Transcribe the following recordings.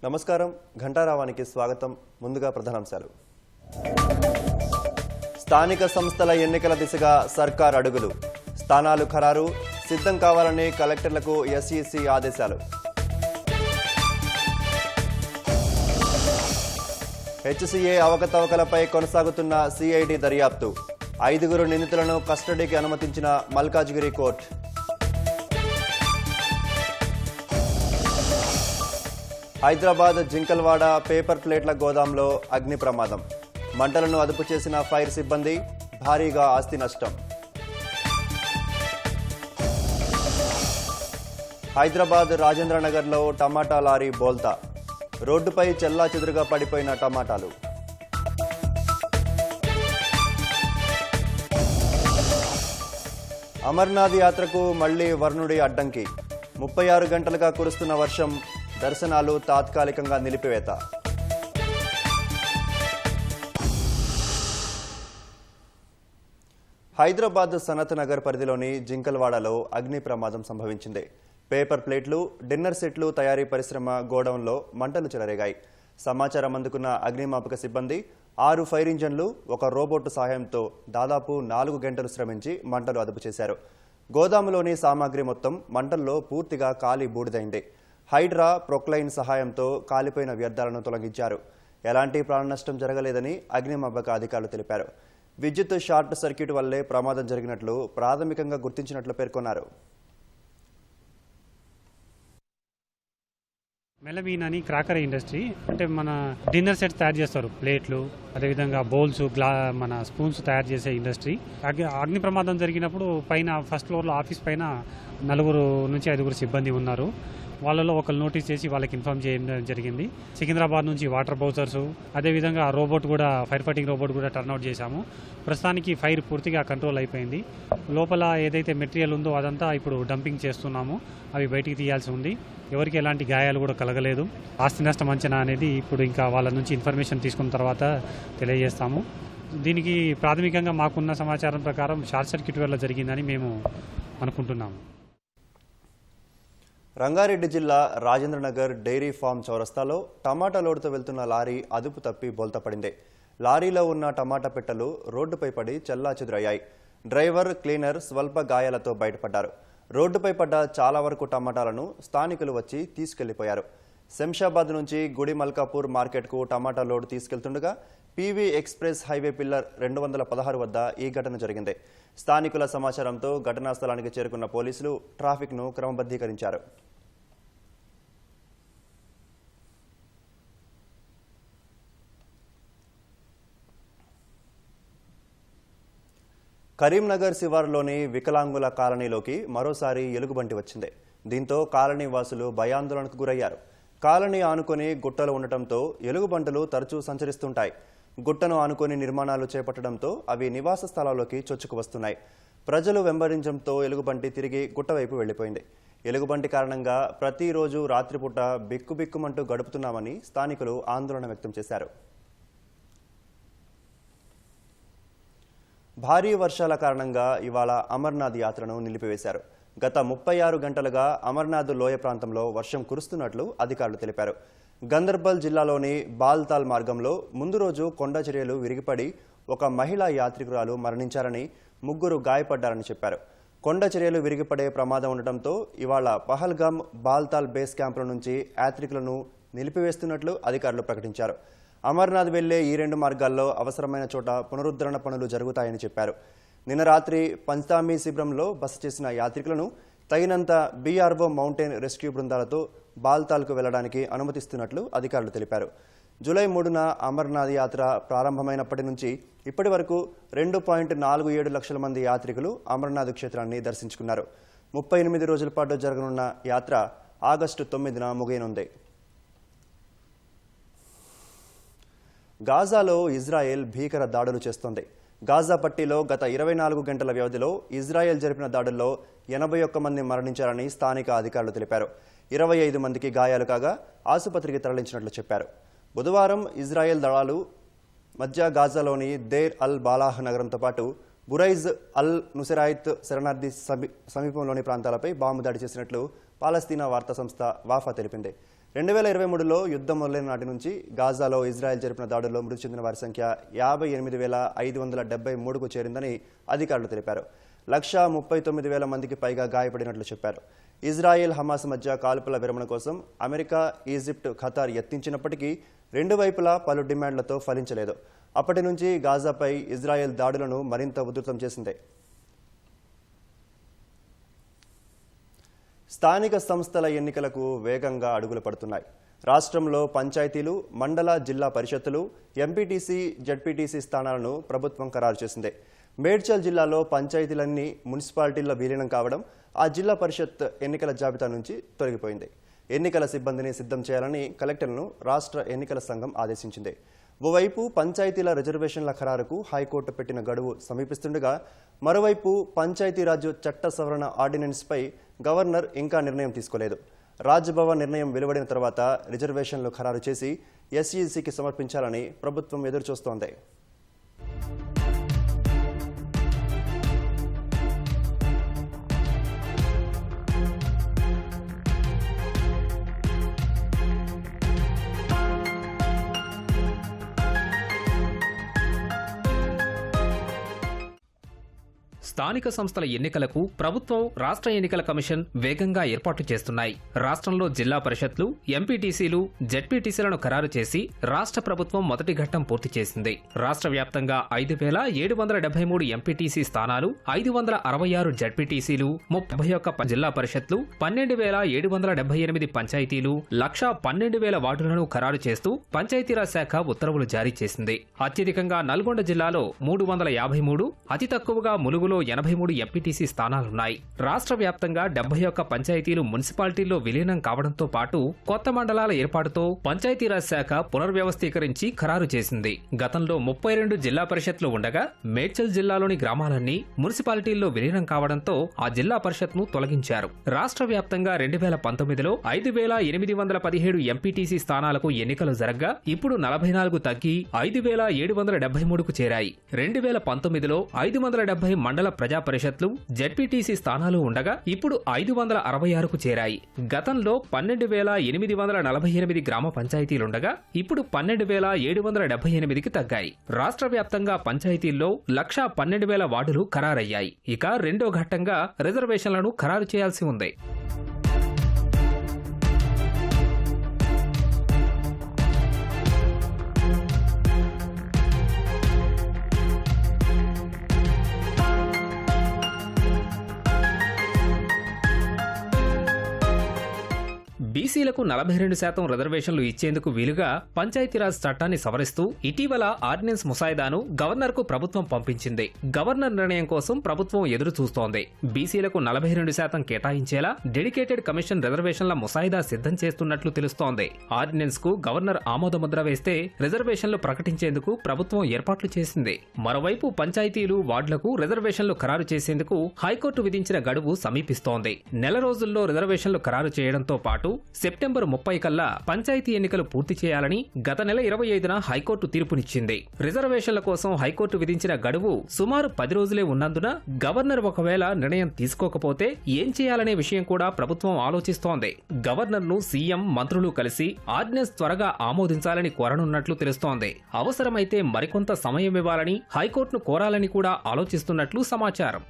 నమస్కారం ఘంటారావానికి స్వాగతం. ముందుగా ప్రధానాంశాలు. స్థానిక సంస్థల ఎన్నికల దిశగా సర్కార్ అడుగులు. స్థానాలు ఖరారు సిద్ధం కావాలని కలెక్టర్లకు ఎస్ఈసీ ఆదేశాలు. హెచ్సీఏ అవకతవకలపై కొనసాగుతున్న సిఐడి దర్యాప్తు. 5 నిందితులను కస్టడీకి అనుమతించిన మల్కాజ్గిరి కోర్టు. హైదరాబాద్ జింకల్వాడ పేపర్ ప్లేట్ల గోదాంలో అగ్ని ప్రమాదం. మంటలను అదుపు చేసిన ఫైర్ సిబ్బంది. భారీగా ఆస్తి నష్టం. హైదరాబాద్ రాజేంద్రనగర్లో టమాటా లారీ బోల్తా. రోడ్డుపై చెల్లాచెదురుగా పడిపోయిన టమాటాలు. అమర్నాథ్ యాత్రకు మళ్లీ వర్ణుడి అడ్డంకి. 36 గంటలుగా కురుస్తున్న వర్షం. దర్శనాలు తాత్కాలికంగా నిలిపివేత. హైదరాబాద్ సనత్ నగర్ పరిధిలోని జింకల్వాడలో అగ్ని ప్రమాదం సంభవించింది. పేపర్ ప్లేట్లు, డిన్నర్ సెట్లు తయారీ పరిశ్రమ గోడౌన్లో మంటలు చెలరేగాయి. సమాచారం అందుకున్న అగ్నిమాపక సిబ్బంది 6 ఫైర్ ఇంజన్లు, ఒక రోబోట్ సహాయంతో దాదాపు 4 గంటలు శ్రమించి మంటలు అదుపు చేశారు. గోదాములోని సామాగ్రి మొత్తం మంటల్లో పూర్తిగా కాలి బూడిదైంది. హైడ్రా, ప్రొక్లైన్ సహాయంతో కాలిపోయిన వ్యర్థాలను తొలగించారు. ఎలాంటి ప్రాణ నష్టం జరగలేదని అగ్నిమాపక అధికారులు తెలిపారు. విద్యుత్ షార్ట్ సర్క్యూట్ వల్లే ప్రమాదం జరిగినట్లు ప్రాథమికంగా గుర్తించినట్లు పేర్కొన్నారు. మెలమీన్ అని క్రాకర్ ఇండస్ట్రీ, అంటే మన డిన్నర్ సెట్ తయారు చేస్తారు, ప్లేట్లు, అదేవిధంగా బౌల్స్, మన స్పూన్స్ తయారు చేసే ఇండస్ట్రీ. అగ్ని ప్రమాదం జరిగినప్పుడు పైన ఫస్ట్ ఫ్లోర్లో ఆఫీస్ పైన 4 నుంచి 5 సిబ్బంది ఉన్నారు. వాళ్ళలో ఒకరు నోటీస్ చేసి వాళ్ళకి ఇన్ఫార్మ్ చేయడం జరిగింది. సికింద్రాబాద్ నుంచి వాటర్ బౌజర్స్, అదేవిధంగా రోబోట్ కూడా, ఫైర్ ఫైటింగ్ రోబోట్ కూడా టర్న్అవుట్ చేశాము. ప్రస్తుతానికి ఫైర్ పూర్తిగా కంట్రోల్ అయిపోయింది. లోపల ఏదైతే మెటీరియల్ ఉందో అదంతా ఇప్పుడు డంపింగ్ చేస్తున్నాము. అవి బయటికి తీయాల్సి ఉంది. ఎవరికి ఎలాంటి గాయాలు కూడా కలగలేదు. ఆస్తి నష్టం అంచనా అనేది ఇప్పుడు ఇంకా వాళ్ళ నుంచి ఇన్ఫర్మేషన్ తీసుకున్న తర్వాత తెలియజేస్తాము. దీనికి ప్రాథమికంగా మాకున్న సమాచారం ప్రకారం షార్ట్ సర్క్యూట్ వల్ల జరిగిందని మేము అనుకుంటున్నాము. రంగారెడ్డి జిల్లా రాజేంద్రనగర్ డైరీ ఫామ్ చౌరస్తాలో టమాటా లోడుతో వెళ్తున్న లారీ అదుపు తప్పి బోల్తపడింది. లారీలో ఉన్న టమాటా పెట్టెలు రోడ్డుపై పడి చెల్లాచెదురయ్యాయి. డ్రైవర్, క్లీనర్ స్వల్ప గాయాలతో బయటపడ్డారు. రోడ్డుపై పడ్డ చాలా వరకు టమాటాలను స్థానికులు వచ్చి తీసుకెళ్లిపోయారు. శంషాబాద్ నుంచి గుడి మల్కాపూర్ మార్కెట్కు టమాటా లోడు తీసుకెళ్తుండగా పీవీ ఎక్స్ప్రెస్ హైవే పిల్లర్ 216 వద్ద ఈ ఘటన జరిగింది. స్థానికుల సమాచారంతో ఘటనా స్థలానికి చేరుకున్న పోలీసులు ట్రాఫిక్ను క్రమబద్ధీకరించారు. కరీంనగర్ శివారులోని వికలాంగుల కాలనీలోకి మరోసారి ఎలుగుబంటి వచ్చింది. దీంతో కాలనీ వాసులు భయాందోళనకు గురయ్యారు. కాలనీ ఆనుకొని గుట్టలు ఉండటంతో ఎలుగుబంటులు తరచూ సంచరిస్తుంటాయి. గుట్టను ఆనుకొని నిర్మాణాలు చేపట్టడంతో అవి నివాస స్థలాల్లోకి చొచ్చుకు వస్తున్నాయి. ప్రజలు వెంబడించడంతో ఎలుగుబంటి తిరిగి గుట్టవైపు వెళ్లిపోయింది. ఎలుగుబంటి కారణంగా ప్రతిరోజు రాత్రిపూట బిక్కుబిక్కుమంటూ గడుపుతున్నామని స్థానికులు ఆందోళన వ్యక్తం చేశారు. భారీ వర్షాల కారణంగా ఇవాళ అమర్నాథ్ యాత్రను నిలిపివేశారు. గత 36 గంటలుగా అమర్నాథ్ లోయ ప్రాంతంలో వర్షం కురుస్తున్నట్లు అధికారులు తెలిపారు. గందర్బల్ జిల్లాలోని బాల్తాల్ మార్గంలో ముందు రోజు కొండ చర్యలు విరిగిపడి ఒక మహిళా యాత్రికురాలు మరణించారని, 3 గాయపడ్డారని చెప్పారు. కొండ చర్యలు విరిగిపడే ప్రమాదం ఉండటంతో ఇవాళ పహల్గామ్, బాల్తాల్ బేస్ క్యాంపుల నుంచి యాత్రికులను నిలిపివేస్తున్నట్లు అధికారులు ప్రకటించారు. అమర్నాథ్ వెళ్లే ఈ 2 మార్గాల్లో అవసరమైన చోట పునరుద్ధరణ పనులు జరుగుతాయని చెప్పారు. నిన్న రాత్రి పంచ్తామీ శిబిరంలో బస చేసిన యాత్రికులను తగినంత బీఆర్ఓ మౌంటైన్ రెస్క్యూ బృందాలతో బాల్తాల్కు వెళ్లడానికి అనుమతిస్తున్నట్లు అధికారులు తెలిపారు. జూలై 3న అమర్నాథ్ యాత్ర ప్రారంభమైనప్పటి నుంచి ఇప్పటి వరకు 2.47 లక్షల మంది యాత్రికులు అమర్నాథ్ క్షేత్రాన్ని దర్శించుకున్నారు. 38 రోజుల పాటు జరగనున్న యాత్ర ఆగస్టు 9న ముగియనుంది. గాజాలో ఇజ్రాయెల్ భీకర దాడులు చేస్తోంది. గాజా పట్టీలో గత 24 గంటల వ్యవధిలో ఇజ్రాయెల్ జరిపిన దాడుల్లో 81 మంది మరణించారని స్థానిక అధికారులు తెలిపారు. 25 మందికి గాయాలు కాగా ఆసుపత్రికి తరలించినట్లు చెప్పారు. బుధవారం ఇజ్రాయెల్ దళాలు మధ్య గాజాలోని దేర్ అల్ బాలాహ్ నగరంతో పాటు బురైజ్ అల్ నుసెరాయిత్ శరణార్థి సమీపంలోని ప్రాంతాలపై బాంబు దాడి చేసినట్లు పాలస్తీనా వార్తా సంస్థ వాఫా తెలిపింది. 2023లో యుద్ధం మొదలైన నాటి నుంచి గాజాలో ఇజ్రాయెల్ జరిపిన దాడుల్లో మృతి చెందిన వారి సంఖ్య 58,573కు చేరిందని అధికారులు తెలిపారు. 139,000 మందికి పైగా గాయపడినట్లు చెప్పారు. ఇజ్రాయెల్ హమాస్ మధ్య కాల్పుల విరమణ కోసం అమెరికా, ఈజిప్ట్, ఖతార్ యత్నించినప్పటికీ రెండు వైపులా పలు డిమాండ్లతో ఫలించలేదు. అప్పటి నుంచి గాజాపై ఇజ్రాయెల్ దాడులను మరింత ఉధృతం చేసింది. స్థానిక సంస్థల ఎన్నికలకు వేగంగా అడుగులు పడుతున్నాయి. రాష్ట్రంలో పంచాయతీలు, మండల, జిల్లా పరిషత్తులు, ఎంపీటీసీ, జడ్పీటీసీ స్థానాలను ప్రభుత్వం ఖరారు చేసింది. మేడ్చల్ జిల్లాలో పంచాయతీలన్నీ మున్సిపాలిటీల్లో విలీనం కావడం ఆ జిల్లా పరిషత్ ఎన్నికల జాబితా నుంచి తొలగిపోయింది. ఎన్నికల సిబ్బందిని సిద్ధం చేయాలని కలెక్టర్ను రాష్ట్ర ఎన్నికల సంఘం ఆదేశించింది. ఓవైపు పంచాయతీల రిజర్వేషన్ల ఖరారుకు హైకోర్టు పెట్టిన గడువు సమీపిస్తుండగా, మరోవైపు పంచాయతీరాజ్ చట్ట సవరణ ఆర్డినెన్స్పై గవర్నర్ ఇంకా నిర్ణయం తీసుకోలేదు. రాజ్భవన్ నిర్ణయం వెలువడిన తర్వాత రిజర్వేషన్లు ఖరారు చేసి ఎస్ఈసీకి సమర్పించాలని ప్రభుత్వం ఎదురుచూస్తోంది. స్థానిక సంస్థల ఎన్నికలకు ప్రభుత్వం, రాష్ట్ర ఎన్నికల కమిషన్ వేగంగా ఏర్పాట్లు చేస్తున్నాయి. రాష్ట్రంలో జిల్లా పరిషత్లు, ఎంపీటీసీలు, జడ్పీటీసీలను ఖరారు చేసి రాష్ట్ర ప్రభుత్వం మొదటి ఘట్టం పూర్తి చేసింది. రాష్ట్ర వ్యాప్తంగా 5,773 ఎంపీటీసీ స్థానాలు, 566 జడ్పీటీసీలు, 31 జిల్లా పరిషత్లు, 12,778 పంచాయతీలు, 112,000 వార్డులను ఖరారు చేస్తూ పంచాయతీరాజ్ శాఖ ఉత్తర్వులు జారీ చేసింది. అత్యధికంగా నల్గొండ జిల్లాలో 353, అతి తక్కువగా ములుగులో 83 ఎంపీటీసీ స్థానాలున్నాయి. రాష్ట్ర వ్యాప్తంగా 71 పంచాయతీలు మున్సిపాలిటీల్లో విలీనం కావడంతో పాటు కొత్త మండలాల ఏర్పాటుతో పంచాయతీరాజ్ శాఖ పునర్వ్యవస్థీకరించి ఖరారు చేసింది. గతంలో 32 జిల్లా పరిషత్లు ఉండగా మేడ్చల్ జిల్లాలోని గ్రామాలన్నీ మున్సిపాలిటీల్లో విలీనం కావడంతో ఆ జిల్లా పరిషత్ను తొలగించారు. రాష్ట్ర వ్యాప్తంగా 2019లో 5,817 ఎంపీటీసీ స్థానాలకు ఎన్నికలు జరగ్గా ఇప్పుడు 44 తగ్గి 5,773కు చేరాయి. 2019లో 570 మండల ప్రజా పరిషత్లు, జడ్పీటీసీ స్థానాలు ఉండగా ఇప్పుడు 566కు చేరాయి. గతంలో 12,848 గ్రామ పంచాయతీలుండగా ఇప్పుడు 12,778కి తగ్గాయి. రాష్ట్ర వ్యాప్తంగా పంచాయతీల్లో 112,000 వార్డులు ఖరారయ్యాయి. ఇక రెండో ఘట్టంగా రిజర్వేషన్లను ఖరారు చేయాల్సి ఉంది. బీసీలకు 42% రిజర్వేషన్లు ఇచ్చేందుకు వీలుగా పంచాయతీరాజ్ చట్టాన్ని సవరిస్తూ ఇటీవల ఆర్డినెన్స్ ముసాయిదాను గవర్నర్కు ప్రభుత్వం పంపించింది. గవర్నర్ నిర్ణయం కోసం ప్రభుత్వం ఎదురు చూస్తోంది. బీసీలకు 42% కేటాయించేలా డెడికేటెడ్ కమిషన్ రిజర్వేషన్ల ముసాయిదా సిద్ధం చేస్తున్నట్లు తెలుస్తోంది. ఆర్డినెన్స్ కు గవర్నర్ ఆమోదముద్ర వేస్తే రిజర్వేషన్లు ప్రకటించేందుకు ప్రభుత్వం ఏర్పాట్లు చేసింది. మరోవైపు పంచాయతీలు, వార్డులకు రిజర్వేషన్లు ఖరారు చేసేందుకు హైకోర్టు విధించిన గడువు సమీపిస్తోంది. నెల రోజుల్లో రిజర్వేషన్లు ఖరారు చేయడంతో పాటు సెప్టెంబర్ 30 కల్లా పంచాయతీ ఎన్నికలు పూర్తి చేయాలని గత నెల 25న హైకోర్టు తీర్పునిచ్చింది. రిజర్వేషన్ల కోసం హైకోర్టు విధించిన గడువు సుమారు 10 రోజులే ఉన్నందున గవర్నర్ ఒకవేళ నిర్ణయం తీసుకోకపోతే ఏం చేయాలనే విషయం కూడా ప్రభుత్వం ఆలోచిస్తోంది. గవర్నర్ను సీఎం, మంత్రులు కలిసి ఆర్డినెన్స్ త్వరగా ఆమోదించాలని కోరనున్నట్లు తెలుస్తోంది. అవసరమైతే మరికొంత సమయం ఇవ్వాలని హైకోర్టును కోరాలని కూడా ఆలోచిస్తున్నట్లు సమాచారం.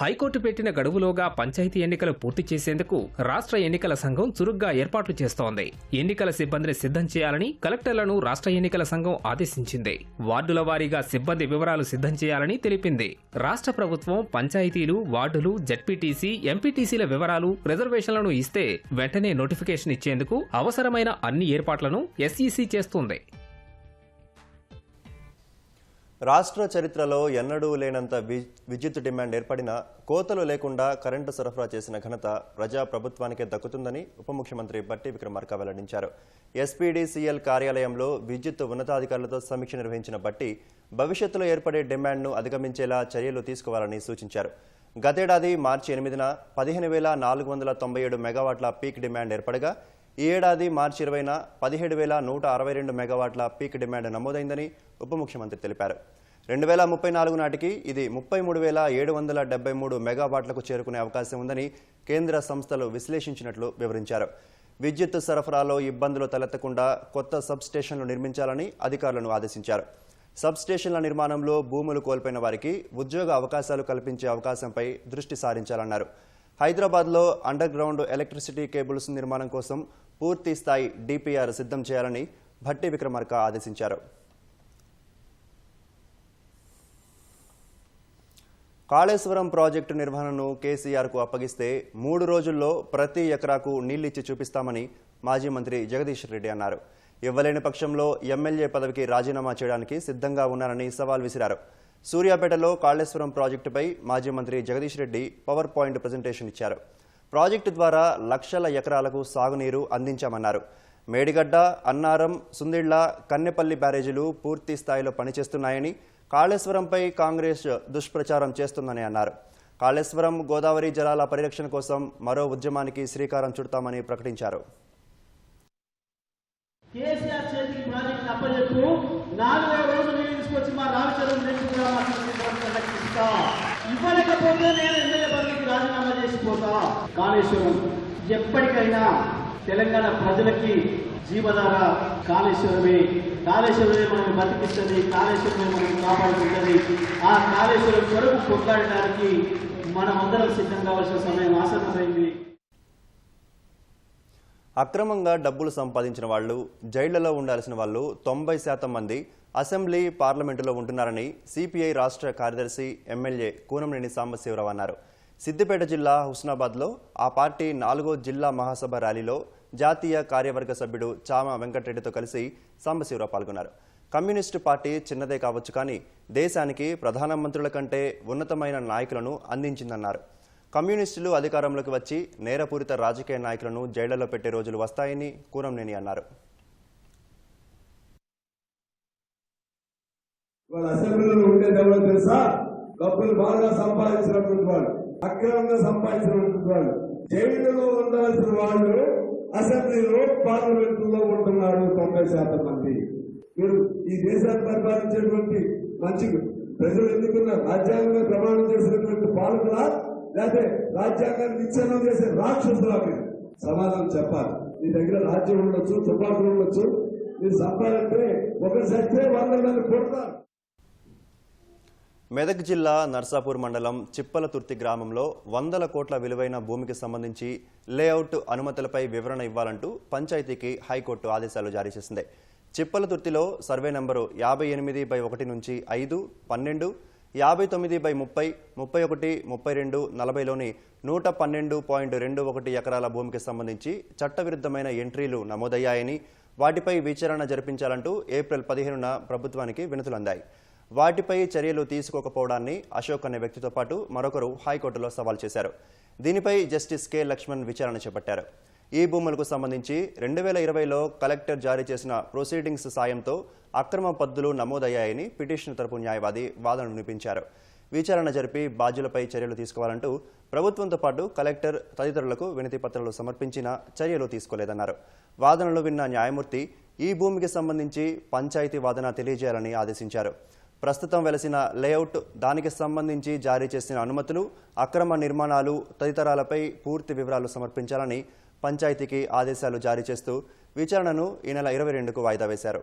హైకోర్టు పెట్టిన గడువులోగా పంచాయతీ ఎన్నికలు పూర్తి చేసేందుకు రాష్ట్ర ఎన్నికల సంఘం చురుగ్గా ఏర్పాట్లు చేస్తోంది. ఎన్నికల సిబ్బందిని సిద్ధం చేయాలని కలెక్టర్లను రాష్ట్ర ఎన్నికల సంఘం ఆదేశించింది. వార్డుల వారీగా సిబ్బంది వివరాలు సిద్ధం చేయాలని తెలిపింది. రాష్ట్ర ప్రభుత్వం పంచాయతీలు, వార్డులు, జడ్పీటీసీ, ఎంపీటీసీల వివరాలు, రిజర్వేషన్లను ఇస్తే వెంటనే నోటిఫికేషన్ ఇచ్చేందుకు అవసరమైన అన్ని ఏర్పాట్లను ఎస్ఈసీ చేస్తుంది. రాష్ట్ర చరిత్రలో ఎన్నడూ లేనంత విద్యుత్ డిమాండ్ ఏర్పడినా కోతలు లేకుండా కరెంటు సరఫరా చేసిన ఘనత ప్రజాప్రభుత్వానికే దక్కుతుందని ఉప ముఖ్యమంత్రి బట్టి విక్రమార్క వెల్లడించారు. ఎస్పీడీసీఎల్ కార్యాలయంలో విద్యుత్ ఉన్నతాధికారులతో సమీక్ష నిర్వహించిన బట్టి భవిష్యత్తులో ఏర్పడే డిమాండ్ను అధిగమించేలా చర్యలు తీసుకోవాలని సూచించారు. గతేడాది మార్చి 8న 15,497 మెగావాట్ల పీక్ డిమాండ్ ఏర్పడగా ఈ ఏడాది మార్చి 20న 17,162 మెగావాట్ల పీక్ డిమాండ్ నమోదైందని ఉప ముఖ్యమంత్రి తెలిపారు. 2034 నాటికి ఇది 33,773 మెగావాట్లకు చేరుకునే అవకాశం ఉందని కేంద్ర సంస్థలు విశ్లేషించినట్లు వివరించారు. విద్యుత్ సరఫరాలో ఇబ్బందులు తలెత్తకుండా కొత్త సబ్స్టేషన్లు నిర్మించాలని అధికారులను ఆదేశించారు. సబ్స్టేషన్ల నిర్మాణంలో భూములు కోల్పోయిన వారికి ఉద్యోగ అవకాశాలు కల్పించే అవకాశంపై దృష్టి సారించాలన్నారు. హైదరాబాద్లో అండర్ గ్రౌండ్ ఎలక్ట్రిసిటీ కేబుల్స్ నిర్మాణం కోసం పూర్తి స్థాయి డిపిఆర్ సిద్ధం చేయాలని భట్టి విక్రమార్క ఆదేశించారు. కాళేశ్వరం ప్రాజెక్టు నిర్వహణను కేసీఆర్కు అప్పగిస్తే 3 రోజుల్లో ప్రతి ఎకరాకు నీళ్లిచ్చి చూపిస్తామని మాజీ మంత్రి జగదీష్ రెడ్డి అన్నారు. ఇవ్వలేని పక్షంలో ఎమ్మెల్యే పదవికి రాజీనామా చేయడానికి సిద్ధంగా ఉన్నారని సవాల్ విసిరారు. సూర్యాపేటలో కాళేశ్వరం ప్రాజెక్టుపై మాజీ మంత్రి Jagadish Reddy power point presentation ఇచ్చారు. ప్రాజెక్టు ద్వారా లక్షల ఎకరాలకు సాగునీరు అందించామన్నారు. మేడిగడ్డ, అన్నారం, సుందిళ్ల, కన్నెపల్లి బ్యారేజీలు పూర్తి స్థాయిలో పనిచేస్తున్నాయని, కాళేశ్వరంపై కాంగ్రెస్ దుష్ప్రచారం చేస్తుందని అన్నారు. కాళేశ్వరం గోదావరి జలాల పరిరక్షణ కోసం మరో ఉద్యమానికి శ్రీకారం చుడతామని ప్రకటించారు. కేసీఆర్ చేతికి ప్రాజెక్ట్ అప్పచెప్పు 4వ రోజు నీళ్ళు తీసుకొచ్చి మా రామచంద్రం ఇవ్వలేకపోతే నేను ఎమ్మెల్యే పదవికి రాజీనామా చేసిపోతా. కాళేశ్వరం ఎప్పటికైనా తెలంగాణ ప్రజలకి జీవధార కాళేశ్వరమే. కాళేశ్వరమే మనం బతికిస్తుంది, కాళేశ్వరమే మనం కాపాడుతుంటుంది. ఆ కాళేశ్వరం కొరకు కొట్లాడడానికి మనం అందరం సిద్ధం కావాల్సిన సమయం ఆసన్నమైంది. అక్రమంగా డబ్బులు సంపాదించిన వాళ్లు, జైళ్లలో ఉండాల్సిన వాళ్ళు 90% మంది అసెంబ్లీ, పార్లమెంటులో ఉంటున్నారని సిపిఐ రాష్ట్ర కార్యదర్శి ఎమ్మెల్యే కూనంనేని సాంబశివరావు అన్నారు. సిద్దిపేట జిల్లా హుస్నాబాద్లో ఆ పార్టీ 4వ జిల్లా మహాసభ ర్యాలీలో జాతీయ కార్యవర్గ సభ్యుడు చామ వెంకటరెడ్డితో కలిసి సాంబశివరావు పాల్గొన్నారు. కమ్యూనిస్టు పార్టీ చిన్నదే కావచ్చు, కానీ దేశానికి ప్రధానమంత్రుల కంటే ఉన్నతమైన నాయకులను అందించిందన్నారు. కమ్యూనిస్టులు అధికారంలోకి వచ్చి నేరపూరిత రాజకీయ నాయకులను జైళ్లలో పెట్టే రోజులు వస్తాయని కూనంనేని అన్నారు. అసెంబ్లీలో ఉండేదెవరో తెలుసా? డబ్బులు బాగా సంపాదించినటువంటి వాళ్ళు, అక్రమంగా సంపాదించినటువంటి వాళ్ళు, జైలులో ఉండాల్సిన వాళ్ళు అసెంబ్లీలో, పార్లమెంట్లో ఉంటున్నారు 90% మంది. మీరు ఈ దేశాన్ని పరిపాలించేటువంటి మంచి ప్రజలు ఎన్నుకున్నారు. రాజ్యాంగంగా ప్రమాణం చేసినటువంటి పాలకుల, లేకపోతే రాజ్యాంగాన్ని విచ్ఛిన్నం చేసే రాక్షసులా? మీరు సమాధానం చెప్పాలి. మీ దగ్గర రాజ్యం ఉండొచ్చు, తుపాకులు ఉండొచ్చు, మీరు సంపాదంటే ఒకరి శక్తే 100 మంది కొడతారు. మెదక్ జిల్లా నర్సాపూర్ మండలం చిప్పలతుర్తి గ్రామంలో 100 కోట్ల విలువైన భూమికి సంబంధించి లేఅవుట్ అనుమతులపై వివరణ ఇవ్వాలంటూ పంచాయతీకి హైకోర్టు ఆదేశాలు జారీ చేసింది. చిప్పలతుర్తిలో సర్వే నంబరు 58/1 నుంచి 5, 12, 59/30, 31, 32, 40లోని 112.21 ఎకరాల భూమికి సంబంధించి చట్టవిరుద్ధమైన ఎంట్రీలు నమోదయ్యాయని, వాటిపై విచారణ జరిపించాలంటూ ఏప్రిల్ 15న ప్రభుత్వానికి వినతులు అందాయి. వాటిపై చర్యలు తీసుకోకపోవడాన్ని అశోక్ అనే వ్యక్తితో పాటు మరొకరు హైకోర్టులో సవాల్ చేశారు. దీనిపై జస్టిస్ కె లక్ష్మణ్ విచారణ చేపట్టారు. ఈ భూములకు సంబంధించి 2020లో కలెక్టర్ జారీ చేసిన ప్రొసీడింగ్స్ సాయంతో అక్రమ పద్దులు నమోదయ్యాయని పిటిషన్ తరపు న్యాయవాది వాదనలు వినిపించారు. విచారణ జరిపి బాధ్యులపై చర్యలు తీసుకోవాలంటూ ప్రభుత్వంతో పాటు కలెక్టర్ తదితరులకు వినతి పత్రాలు సమర్పించినా చర్యలు తీసుకోలేదన్నారు. వాదనలు విన్న న్యాయమూర్తి ఈ భూమికి సంబంధించి పంచాయతీ వాదన తెలియజేయాలని ఆదేశించారు. ప్రస్తుతం వెలసిన లేఅవుట్, దానికి సంబంధించి జారీ చేసిన అనుమతులు, అక్రమ నిర్మాణాలు తదితరాలపై పూర్తి వివరాలు సమర్పించాలని పంచాయతీకి ఆదేశాలు జారీ చేస్తూ విచారణను ఈ నెల 22కు వాయిదా వేశారు.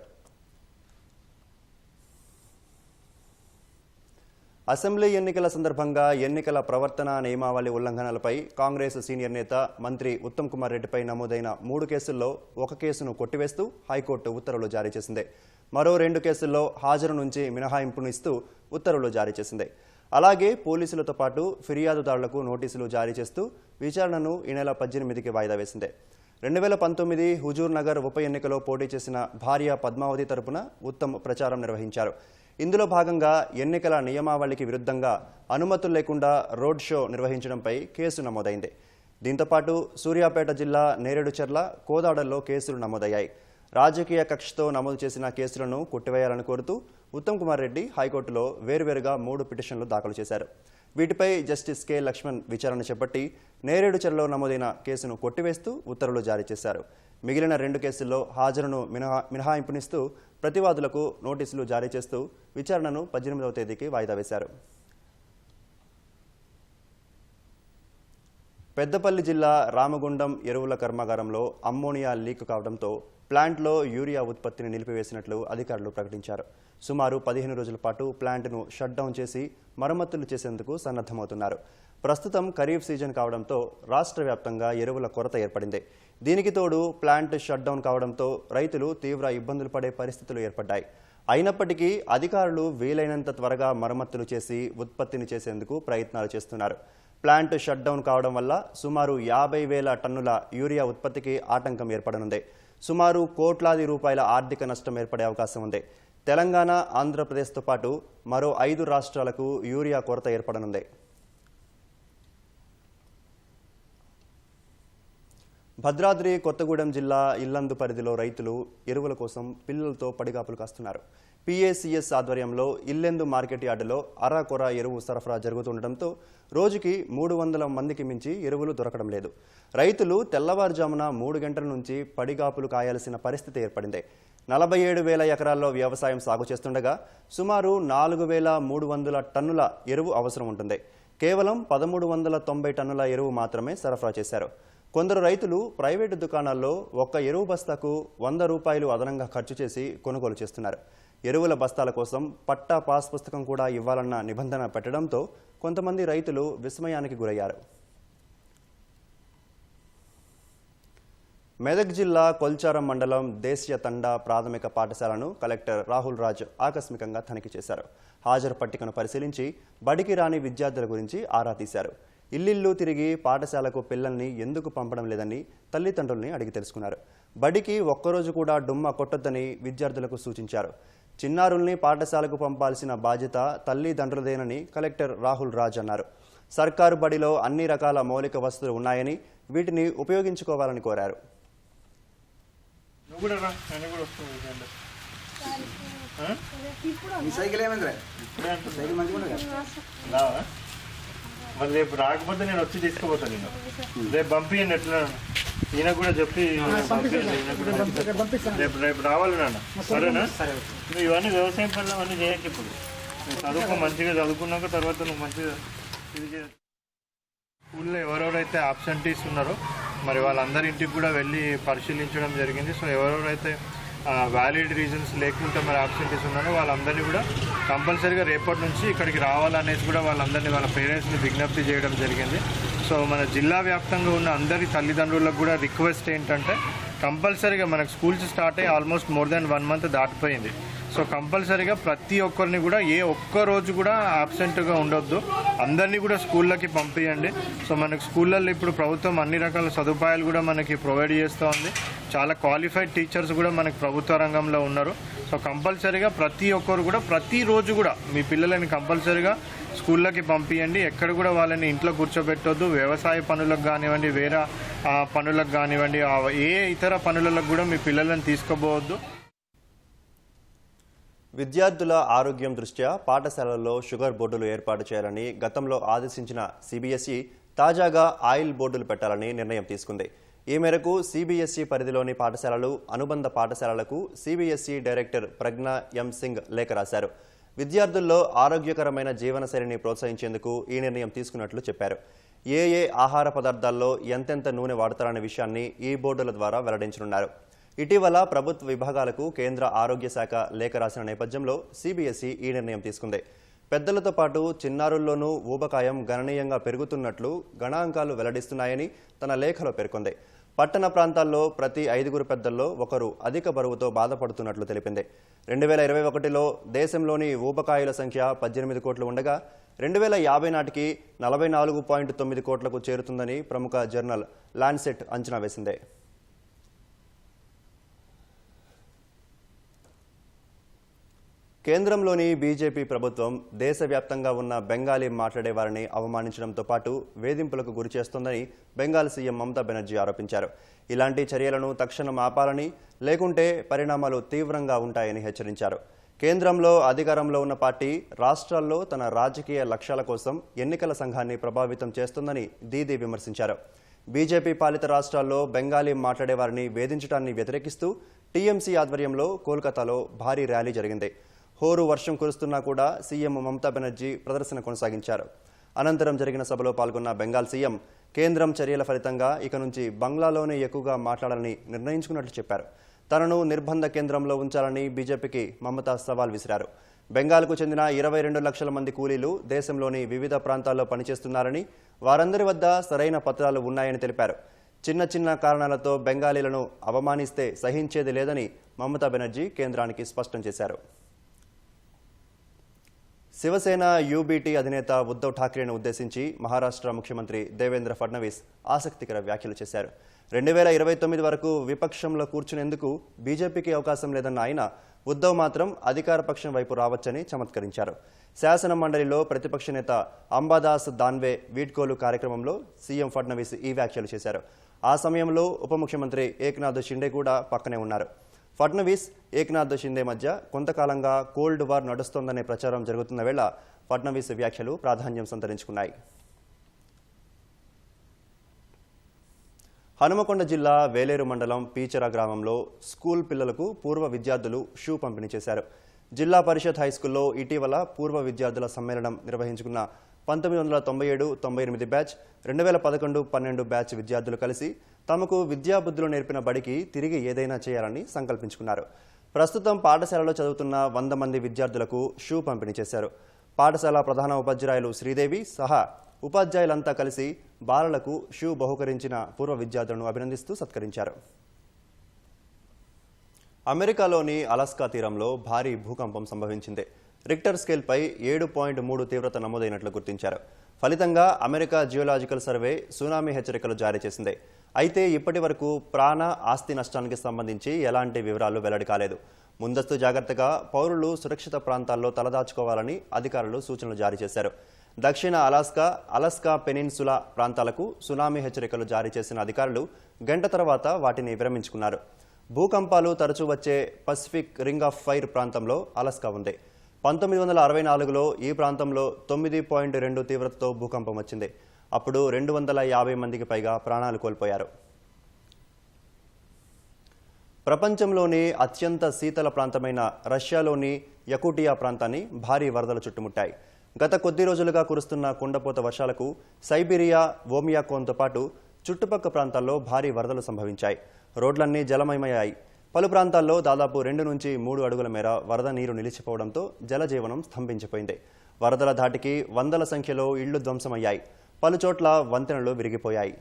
అసెంబ్లీ ఎన్నికల సందర్భంగా ఎన్నికల ప్రవర్తన నియమావళి ఉల్లంఘనలపై కాంగ్రెస్ సీనియర్ నేత మంత్రి ఉత్తమ్ కుమార్ రెడ్డిపై నమోదైన 3 కేసుల్లో 1 కేసును కొట్టివేస్తూ హైకోర్టు ఉత్తర్వులు జారీ చేసింది. మరో 2 కేసుల్లో హాజరు నుంచి మినహాయింపును ఇస్తూ ఉత్తర్వులు జారీ చేసింది. అలాగే పోలీసులతో పాటు ఫిర్యాదుదారులకు నోటీసులు జారీ చేస్తూ విచారణను ఈ నెల 18కి వాయిదా వేసింది. 2019 హుజూర్ నగర్ ఉప ఎన్నికలో పోటీ చేసిన భార్య పద్మావతి తరపున ఉత్తమ్ ప్రచారం నిర్వహించారు. ఇందులో భాగంగా ఎన్నికల నియమావళికి విరుద్ధంగా అనుమతులు లేకుండా రోడ్ షో నిర్వహించడంపై కేసు నమోదైంది. దీంతోపాటు సూర్యాపేట జిల్లా నేరేడుచెర్ల, కోదాడల్లో కేసులు నమోదయ్యాయి. రాజకీయ కక్షతో నమోదు చేసిన కేసులను కొట్టివేయాలని కోరుతూ ఉత్తమ్ కుమార్ రెడ్డి హైకోర్టులో వేర్వేరుగా 3 పిటిషన్లు దాఖలు చేశారు. వీటిపై జస్టిస్ కె లక్ష్మణ్ విచారణ చేపట్టి నేరేడు చెరలో నమోదైన కేసును కొట్టివేస్తూ ఉత్తర్వులు జారీ చేశారు. మిగిలిన 2 కేసుల్లో హాజరును మినహాయింపునిస్తూ ప్రతివాదులకు నోటీసులు జారీ చేస్తూ విచారణను 18వ తేదీకి వాయిదా వేశారు. పెద్దపల్లి జిల్లా రామగుండం ఎరువుల కర్మాగారంలో అమ్మోనియా లీక్ కావడంతో ప్లాంట్లో యూరియా ఉత్పత్తిని నిలిపివేసినట్లు అధికారులు ప్రకటించారు. సుమారు 15 రోజుల పాటు ప్లాంట్ను షట్ డౌన్ చేసి మరమ్మతులు చేసేందుకు సన్నద్ధమవుతున్నారు. ప్రస్తుతం ఖరీఫ్ సీజన్ కావడంతో రాష్ట్ర వ్యాప్తంగా ఎరువుల కొరత ఏర్పడింది. దీనికి తోడు ప్లాంట్ షట్ డౌన్ కావడంతో రైతులు తీవ్ర ఇబ్బందులు పడే పరిస్థితులు ఏర్పడ్డాయి. అయినప్పటికీ అధికారులు వీలైనంత త్వరగా మరమ్మతులు చేసి ఉత్పత్తిని చేసేందుకు ప్రయత్నాలు చేస్తున్నారు. ప్లాంట్ షట్ డౌన్ కావడం వల్ల సుమారు 50,000 టన్నుల యూరియా ఉత్పత్తికి ఆటంకం ఏర్పడనుంది. సుమారు కోట్లాది రూపాయల ఆర్థిక నష్టం ఏర్పడే అవకాశం ఉంది. తెలంగాణ, ఆంధ్రప్రదేశ్తో పాటు మరో 5 రాష్ట్రాలకు యూరియా కొరత ఏర్పడనుంది. భద్రాద్రి కొత్తగూడెం జిల్లా ఇల్లందు పరిధిలో రైతులు ఎరువుల కోసం పిల్లలతో పడిగాపులు కాస్తున్నారు. PACS ఆధ్వర్యంలో ఇల్లెందు మార్కెట్ యార్డులో అరాకొర ఎరువు సరఫరా జరుగుతుండటంతో రోజుకి 300 మందికి మించి ఎరువులు దొరకడం లేదు. రైతులు తెల్లవారుజామున 3 గంటల నుంచి పడిగాపులు కాయాల్సిన పరిస్థితి ఏర్పడింది. 47,000 ఎకరాల్లో వ్యవసాయం సాగు చేస్తుండగా సుమారు 4,300 టన్నుల ఎరువు అవసరం ఉంటుంది. కేవలం 1,390 టన్నుల ఎరువు మాత్రమే సరఫరా చేశారు. కొందరు రైతులు ప్రైవేటు దుకాణాల్లో ఒక్క ఎరువు బస్తాకు 100 రూపాయలు అదనంగా ఖర్చు చేసి కొనుగోలు చేస్తున్నారు. ఎరువుల బస్తాల కోసం పట్టా పాస్ పుస్తకం కూడా ఇవ్వాలన్న నిబంధన పెట్టడంతో కొంతమంది రైతులు విస్మయానికి గురయ్యారు. మెదక్ జిల్లా కొల్చారం మండలం దేశీయ తండా ప్రాథమిక పాఠశాలను కలెక్టర్ రాహుల్ రాజ్ ఆకస్మికంగా తనిఖీ చేశారు. హాజరు పట్టికను పరిశీలించి బడికి రాని విద్యార్థుల గురించి ఆరా తీశారు. ఇల్లిల్లు తిరిగి పాఠశాలకు పిల్లల్ని ఎందుకు పంపడం లేదని తల్లిదండ్రుల్ని అడిగి తెలుసుకున్నారు. బడికి ఒక్కరోజు కూడా డుమ్మా కొట్టొద్దని విద్యార్థులకు సూచించారు. చిన్నారుల్ని పాఠశాలకు పంపాల్సిన బాధ్యత తల్లిదండ్రులదేనని కలెక్టర్ రాహుల్ రాజ్ అన్నారు. సర్కారు బడిలో అన్ని రకాల మౌలిక వసతులు ఉన్నాయని వీటిని ఉపయోగించుకోవాలని కోరారు. మరి రేపు రాకపోతే నేను వచ్చి తీసుకుపోతాను. నేను రేపు పంపించండి. ఎట్లా ఈయన కూడా చెప్పి రేపు రావాలి నాన్న. సరేనా? నువ్వు ఇవన్నీ వ్యవసాయం పనులు అవన్నీ చేయక. ఇప్పుడు నువ్వు చదువుకో, మంచిగా చదువుకున్నాక తర్వాత నువ్వు మంచిగా ఇది చేయ. స్కూల్లో ఎవరెవరైతే ఆబ్సెంటీస్ ఉన్నారో మరి వాళ్ళందరి ఇంటికి కూడా వెళ్ళి పరిశీలించడం జరిగింది. సో ఎవరెవరైతే వ్యాలిడ్ రీజన్స్ లేకుంటే మరి ఆబ్సెంటీస్ ఉన్నారో వాళ్ళందరినీ కూడా కంపల్సరీగా రేపటి నుంచి ఇక్కడికి రావాలనేసి కూడా వాళ్ళందరినీ వాళ్ళ పేరెంట్స్ని విజ్ఞప్తి చేయడం జరిగింది. సో మన జిల్లా వ్యాప్తంగా ఉన్న అందరి తల్లిదండ్రులకు కూడా రిక్వెస్ట్ ఏంటంటే కంపల్సరీగా మనకు స్కూల్స్ స్టార్ట్ అయ్యి ఆల్మోస్ట్ మోర్ దాన్ 1 మంత్ దాటిపోయింది. సో కంపల్సరీగా ప్రతి ఒక్కరిని కూడా ఏ ఒక్క రోజు కూడా ఆబ్సెంట్గా ఉండొద్దు. అందరినీ కూడా స్కూళ్ళకి పంపించండి. సో మనకు స్కూళ్ళల్లో ఇప్పుడు ప్రభుత్వం అన్ని రకాల సదుపాయాలు కూడా మనకి ప్రొవైడ్ చేస్తూ ఉంది. చాలా క్వాలిఫైడ్ టీచర్స్ కూడా మనకి ప్రభుత్వ రంగంలో ఉన్నారు. సో కంపల్సరీగా ప్రతి ఒక్కరు కూడా ప్రతిరోజు కూడా మీ పిల్లలని కంపల్సరీగా స్కూళ్ళకి పంపించండి. ఎక్కడ కూడా వాళ్ళని ఇంట్లో కూర్చోబెట్టొద్దు. వ్యవసాయ పనులకు కానివ్వండి, వేరే పనులకు కానివ్వండి, ఏ ఇతర పనులకు కూడా మీ పిల్లలను తీసుకుపోవద్దు. విద్యార్థుల ఆరోగ్యం దృష్ట్యా పాఠశాలల్లో షుగర్ బోర్డులు ఏర్పాటు చేయాలని గతంలో ఆదేశించిన CBSE తాజాగా ఆయిల్ బోర్డులు పెట్టాలని నిర్ణయం తీసుకుంది. ఈ మేరకు CBSE పరిధిలోని పాఠశాలలు, అనుబంధ పాఠశాలలకు CBSE డైరెక్టర్ ప్రజ్ఞ M. సింగ్ లేఖ రాశారు. విద్యార్థుల్లో ఆరోగ్యకరమైన జీవనశైలిని ప్రోత్సహించేందుకు ఈ నిర్ణయం తీసుకున్నట్లు చెప్పారు. ఏ ఆహార పదార్థాల్లో ఎంతెంత నూనె వాడతారనే విషయాన్ని ఈ బోర్డుల ద్వారా వెల్లడించనున్నారు. ఇటీవల ప్రభుత్వ విభాగాలకు కేంద్ర ఆరోగ్య శాఖ లేఖ రాసిన నేపథ్యంలో CBSE ఈ నిర్ణయం తీసుకుంది. పెద్దలతో పాటు చిన్నారుల్లోనూ ఊబకాయం గణనీయంగా పెరుగుతున్నట్లు గణాంకాలు వెల్లడిస్తున్నాయని తన లేఖలో పేర్కొంది. పట్టణ ప్రాంతాల్లో ప్రతి 5 పెద్దల్లో ఒకరు అధిక బరువుతో బాధపడుతున్నట్లు తెలిపింది. 2021లో దేశంలోని ఊబకాయుల సంఖ్య 18 కోట్లు ఉండగా 2050 నాటికి 44.9 కోట్లకు చేరుతుందని ప్రముఖ జర్నల్ ల్యాన్సెట్ అంచనా వేసింది. కేంద్రంలోని బీజేపీ ప్రభుత్వం దేశవ్యాప్తంగా ఉన్న బెంగాలీ మాట్లాడే వారిని అవమానించడంతో పాటు వేధింపులకు గురి చేస్తోందని బెంగాల్ సీఎం మమతా బెనర్జీ ఆరోపించారు. ఇలాంటి చర్యలను తక్షణం ఆపాలని, లేకుంటే పరిణామాలు తీవ్రంగా ఉంటాయని హెచ్చరించారు. కేంద్రంలో అధికారంలో ఉన్న పార్టీ రాష్ట్రాల్లో తన రాజకీయ లక్ష్యాల కోసం ఎన్నికల సంఘాన్ని ప్రభావితం చేస్తుందని దీదీ విమర్శించారు. బీజేపీ పాలిత రాష్ట్రాల్లో బెంగాలీ మాట్లాడేవారిని వేధించడాన్ని వ్యతిరేకిస్తూ టీఎంసీ ఆధ్వర్యంలో కోల్కతాలో భారీ ర్యాలీ జరిగింది. హోరు వర్షం కురుస్తున్నా కూడా సీఎం మమతా బెనర్జీ ప్రదర్శన కొనసాగించారు. అనంతరం జరిగిన సభలో పాల్గొన్న బెంగాల్ సీఎం కేంద్రం చర్యల ఫలితంగా ఇక నుంచి బంగ్లాలోనే ఎక్కువగా మాట్లాడాలని నిర్ణయించుకున్నట్లు చెప్పారు. తనను నిర్బంధ కేంద్రంలో ఉంచాలని బీజేపీకి మమతా సవాల్ విసిరారు. బెంగాల్కు చెందిన 22 లక్షల మంది కూలీలు దేశంలోని వివిధ ప్రాంతాల్లో పనిచేస్తున్నారని, వారందరి వద్ద సరైన పత్రాలు ఉన్నాయని తెలిపారు. చిన్న చిన్న కారణాలతో బెంగాలీలను అవమానిస్తే సహించేది లేదని మమతా బెనర్జీ కేంద్రానికి స్పష్టం చేశారు. శివసేన యూబీటీ అధినేత ఉద్ధవ్ ఠాక్రేను ఉద్దేశించి మహారాష్ట్ర ముఖ్యమంత్రి దేవేంద్ర ఫడ్నవీస్ ఆసక్తికర వ్యాఖ్యలు చేశారు. 2029 వరకు విపక్షంలో కూర్చునేందుకు బీజేపీకి అవకాశం లేదన్న ఆయన, ఉద్ధవ్ మాత్రం అధికార పక్షం వైపు రావచ్చని చమత్కరించారు. శాసన మండలిలో ప్రతిపక్ష నేత అంబాదాస్ దాన్వే వీడ్కోలు కార్యక్రమంలో సీఎం ఫడ్నవీస్ ఈ వ్యాఖ్యలు చేశారు. ఆ సమయంలో ఉప ముఖ్యమంత్రి ఏక్నాథ్ షిండే కూడా పక్కనే ఉన్నారు. ఫడ్నవీస్, ఏక్నాథ్ షిండే మధ్య కొంతకాలంగా కోల్డ్ వార్ నడుస్తోందనే ప్రచారం జరుగుతున్న వేళ ఫడ్నవీస్ వ్యాఖ్యలు ప్రాధాన్యం సంతరించుకున్నాయి. హనుమకొండ జిల్లా వేలేరు మండలం పీచర గ్రామంలో స్కూల్ పిల్లలకు పూర్వ విద్యార్థులు షూ పంపిణీ చేశారు. జిల్లా పరిషత్ హైస్కూల్లో ఇటీవల పూర్వ విద్యార్థుల సమ్మేళనం నిర్వహించుకున్న 1997-98 బ్యాచ్, 2011-12 బ్యాచ్ విద్యార్థులు కలిసి తమకు విద్యాబుద్ధులు నేర్పిన బడికి తిరిగి ఏదైనా చేయాలని సంకల్పించుకున్నారు. ప్రస్తుతం పాఠశాలలో చదువుతున్న 100 మంది విద్యార్థులకు షూ పంపిణీ చేశారు. పాఠశాల ప్రధాన ఉపాధ్యాయులు శ్రీదేవి సహా ఉపాధ్యాయులంతా కలిసి బాలలకు షూ బహుకరించిన పూర్వ విద్యార్థులను అభినందిస్తూ సత్కరించారు. అమెరికాలోని అలాస్కా తీరంలో భారీ భూకంపం సంభవించింది. రిక్టర్ స్కేల్పై 7.3 తీవ్రత నమోదైనట్లు గుర్తించారు. ఫలితంగా అమెరికా జియోలాజికల్ సర్వే సునామీ హెచ్చరికలు జారీ చేసింది. అయితే ఇప్పటి వరకు ప్రాణ ఆస్తి నష్టానికి సంబంధించి ఎలాంటి వివరాలు వెల్లడి కాలేదు. ముందస్తు జాగ్రత్తగా పౌరులు సురక్షిత ప్రాంతాల్లో తలదాచుకోవాలని అధికారులు సూచనలు జారీ చేశారు. దక్షిణ అలాస్కా పెనిన్సులా ప్రాంతాలకు సునామీ హెచ్చరికలు జారీ చేసిన అధికారులు గంట తర్వాత వాటిని విరమించుకున్నారు. భూకంపాలు తరచూ వచ్చే పసిఫిక్ రింగ్ ఆఫ్ ఫైర్ ప్రాంతంలో అలాస్కా ఉంది. 1964లో ఈ ప్రాంతంలో 9.2 తీవ్రతతో భూకంపం వచ్చింది. అప్పుడు 250 మందికి పైగా ప్రాణాలు కోల్పోయారు. ప్రపంచంలోని అత్యంత శీతల ప్రాంతమైన రష్యాలోని యకుటియా ప్రాంతాన్ని భారీ వరదలు చుట్టుముట్టాయి. గత కొద్ది రోజులుగా కురుస్తున్న కుండపోత వర్షాలకు సైబీరియా, ఓమియాకోన్తో పాటు చుట్టుపక్కల ప్రాంతాల్లో భారీ వరదలు సంభవించాయి. రోడ్లన్నీ జలమయమయ్యాయి. పలు ప్రాంతాల్లో దాదాపు 2 నుంచి 3 అడుగుల మేర వరద నీరు నిలిచిపోవడంతో జలజీవనం స్తంభించిపోయింది. వరదల ధాటికి వందల సంఖ్యలో ఇళ్లు ధ్వంసమయ్యాయి. పలుచోట్ల వంతెనలు విరిగిపోయాయి.